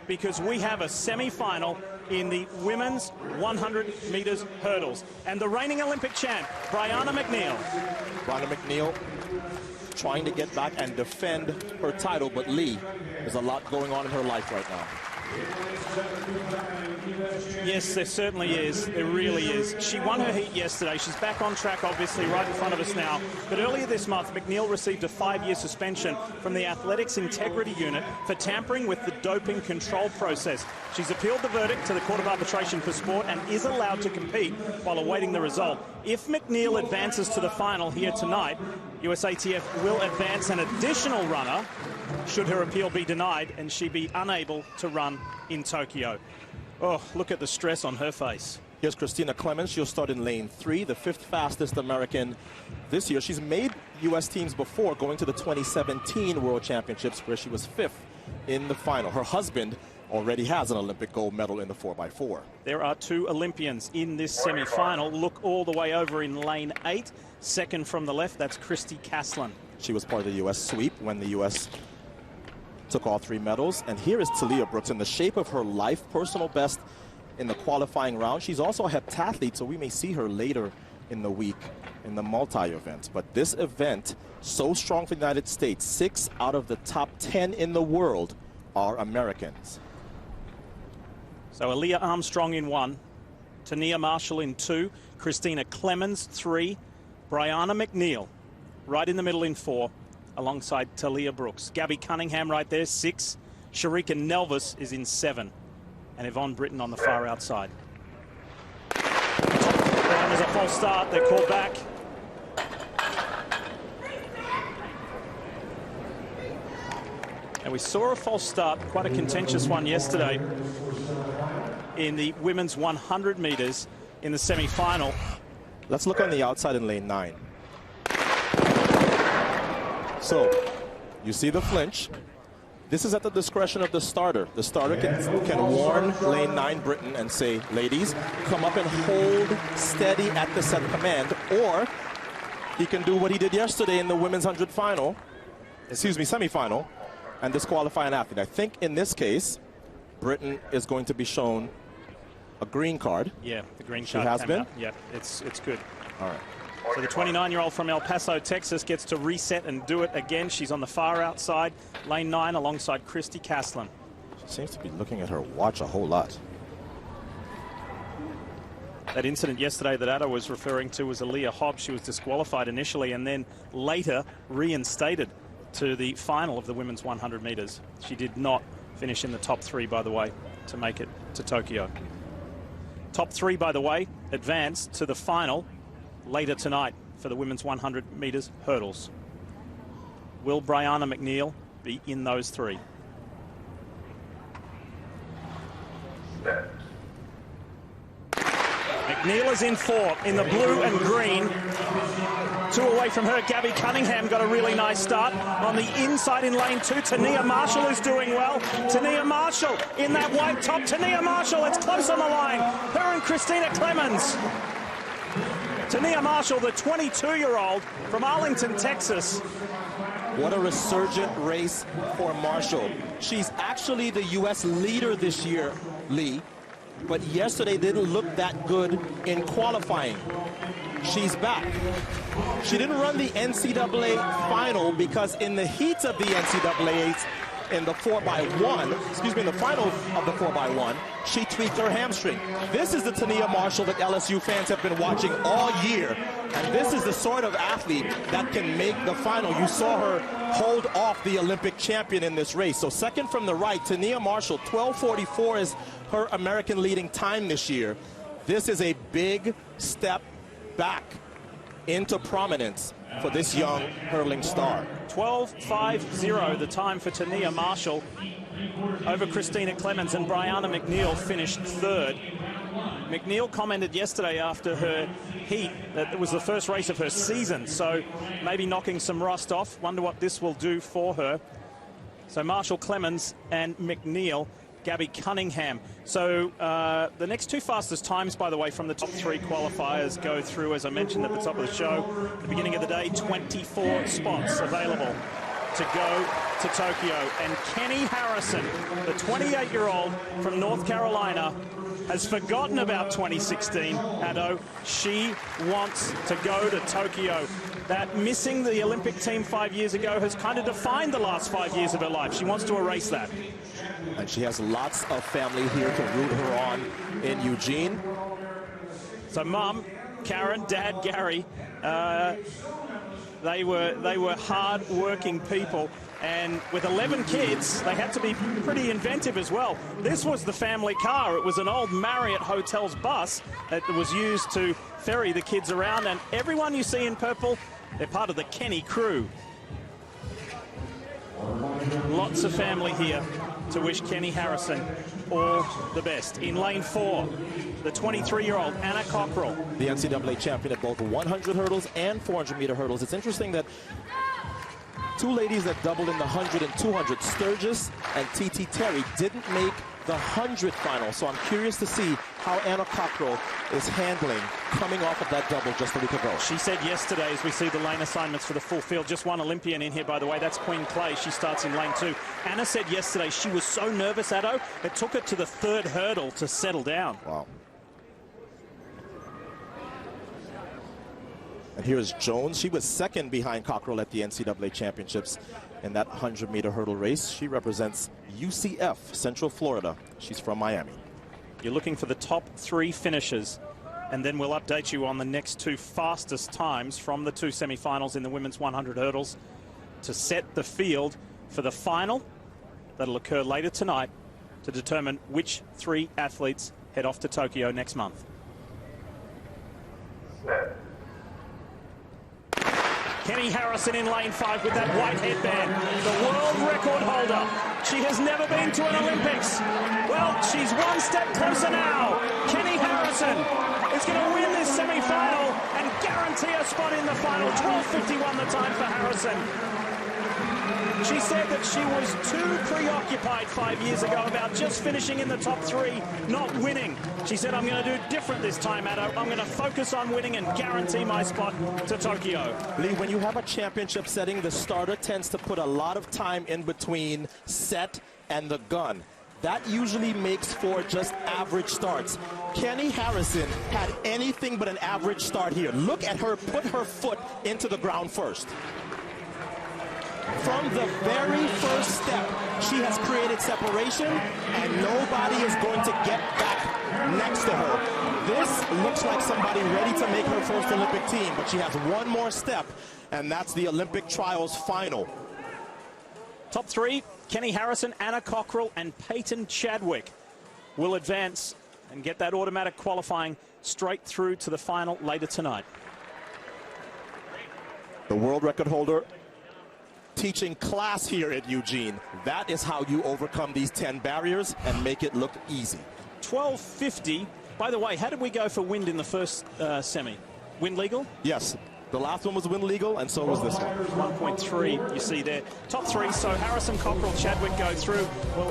because we have a semi-final in the women's 100 meters hurdles. And the reigning Olympic champ, Brianna McNeal. Brianna McNeal trying to get back and defend her title, but Lee, there's a lot going on in her life right now. Yes, there certainly is. There really is. She won her heat yesterday. She's back on track, obviously, right in front of us now. But earlier this month, McNeal received a 5-year suspension from the Athletics Integrity Unit for tampering with the doping control process. She's appealed the verdict to the Court of Arbitration for Sport and is allowed to compete while awaiting the result. If McNeal advances to the final here tonight, USATF will advance an additional runner should her appeal be denied and she be unable to run in Tokyo. Oh, look at the stress on her face. Here's Christina Clemons. She'll start in lane 3, the 5th fastest American this year. She's made U.S. teams before, going to the 2017 World Championships, where she was 5th in the final. Her husband already has an Olympic gold medal in the 4x4. There are 2 Olympians in this semi-final. Look all the way over in lane 8. Second from the left, that's Kristi Castlin. She was part of the U.S. sweep when the U.S. took all 3 medals. And here is Taliyah Brooks in the shape of her life, personal best in the qualifying round. She's also a heptathlete, so we may see her later in the week in the multi-events. But this event, so strong for the United States, 6 out of the top 10 in the world are Americans. So Alia Armstrong in 1, Tonea Marshall in 2, Christina Clemons 3, Brianna McNeal right in the middle in 4, alongside Taliyah Brooks. Gabbi Cunningham right there, 6. Sharika Nelvis is in 7. And Evonne Britton on the far outside. There's a false start. They're called back. And we saw a false start, quite a contentious one yesterday in the women's 100 meters in the semi-final. Let's look on the outside in lane 9. So, you see the flinch. This is at the discretion of the starter. The starter can warn lane 9 Britton and say, ladies, come up and hold steady at the set command, or he can do what he did yesterday in the women's 100 final, semi-final, and disqualify an athlete. I think in this case, Britton is going to be shown a green card. Yeah, the green card. She has been? Yeah, it's good. All right. So the 29-year-old from El Paso, Texas, gets to reset and do it again. She's on the far outside, lane 9, alongside Kristi Castlin. She seems to be looking at her watch a whole lot. That incident yesterday that Ada was referring to was Aaliyah Hobbs. She was disqualified initially and then later reinstated to the final of the women's 100 meters. She did not finish in the top 3, by the way, to make it to Tokyo. Top 3, by the way, advance to the final later tonight for the women's 100 meters hurdles. Will Brianna McNeal be in those 3? McNeal is in 4 in the blue and green. 2 away from her. Gabbi Cunningham got a really nice start. On the inside in lane 2, Tonea Marshall is doing well. Tonea Marshall in that white top. Tonea Marshall, it's close on the line. Her and Christina Clemons. Tonea Marshall, the 22-year-old from Arlington, Texas. What a resurgent race for Marshall. She's actually the U.S. leader this year, Lee, but yesterday didn't look that good in qualifying. She's back. She didn't run the NCAA final because in the heats of the NCAAs, in the 4x1, in the final of the 4x1, she tweaked her hamstring. This is the Tonea Marshall that LSU fans have been watching all year. And this is the sort of athlete that can make the final. You saw her hold off the Olympic champion in this race. So second from the right, Tonea Marshall, 12:44 is her American leading time this year. This is a big step back into prominence for this young hurling star. 12:50, the time for Tonea Marshall over Christina Clemons, and Brianna McNeal finished 3rd. McNeal commented yesterday after her heat that it was the first race of her season, so maybe knocking some rust off. Wonder what this will do for her. So Marshall, Clemons, and McNeal. Gabbi Cunningham. So the next 2 fastest times, by the way, from the top 3 qualifiers go through, as I mentioned at the top of the show, at the beginning of the day, 24 spots available. to go to Tokyo. And Keni Harrison, the 28-year-old from North Carolina, has forgotten about 2016, Addo. She wants to go to Tokyo. That missing the Olympic team 5 years ago has kind of defined the last 5 years of her life. She wants to erase that. And she has lots of family here to root her on in Eugene. So Mum, Karen, Dad, Gary, they were hard-working people. And with 11 kids, they had to be pretty inventive as well. This was the family car. It was an old Marriott Hotels bus that was used to ferry the kids around. And everyone you see in purple, they're part of the Keni crew. Lots of family here to wish Keni Harrison all the best. In lane 4, the 23-year-old Anna Cockrell. The NCAA champion at both 100 hurdles and 400-meter hurdles. It's interesting that two ladies that doubled in the 100 and 200, Sturgis and TT Terry, didn't make the 100 final. So I'm curious to see how Anna Cockrell is handling coming off of that double just a week ago. She said yesterday, as we see the lane assignments for the full field, just one Olympian in here, by the way, that's Queen Claye. She starts in lane 2. Anna said yesterday she was so nervous, Addo, it took her to the 3rd hurdle to settle down. Wow. And here's Jones. She was 2nd behind Cockrell at the NCAA championships in that 100-meter hurdle race. She represents UCF, Central Florida. She's from Miami. You're looking for the top 3 finishers, and then we'll update you on the next 2 fastest times from the 2 semifinals in the women's 100 hurdles to set the field for the final that'll occur later tonight to determine which 3 athletes head off to Tokyo next month. Keni Harrison in lane 5 with that white headband, the world record holder. She has never been to an Olympics. Well, she's one step closer now. Keni Harrison is going to win this semi-final and guarantee a spot in the final. 12:51 the time for Harrison. She said that she was too preoccupied 5 years ago about just finishing in the top 3, not winning. She said, I'm going to do different this time, Addo. I'm going to focus on winning and guarantee my spot to Tokyo. Lee, when you have a championship setting, the starter tends to put a lot of time in between set and the gun. That usually makes for just average starts. Keni Harrison had anything but an average start here. Look at her put her foot into the ground first. From the very first step, she has created separation, and nobody is going to get back next to her. This looks like somebody ready to make her first Olympic team, but she has one more step, and that's the Olympic trials final. Top 3, Keni Harrison, Anna Cockrell, and Payton Chadwick will advance and get that automatic qualifying straight through to the final later tonight. The world record holder teaching class here at Eugene. That is how you overcome these 10 barriers and make it look easy. 12:50. By the way, how did we go for wind in the first semi? Wind legal? Yes. The last one was wind legal, and so was this one. 1.3, you see there. Top 3, so Harrison, Cockrell, Chadwick go through. We'll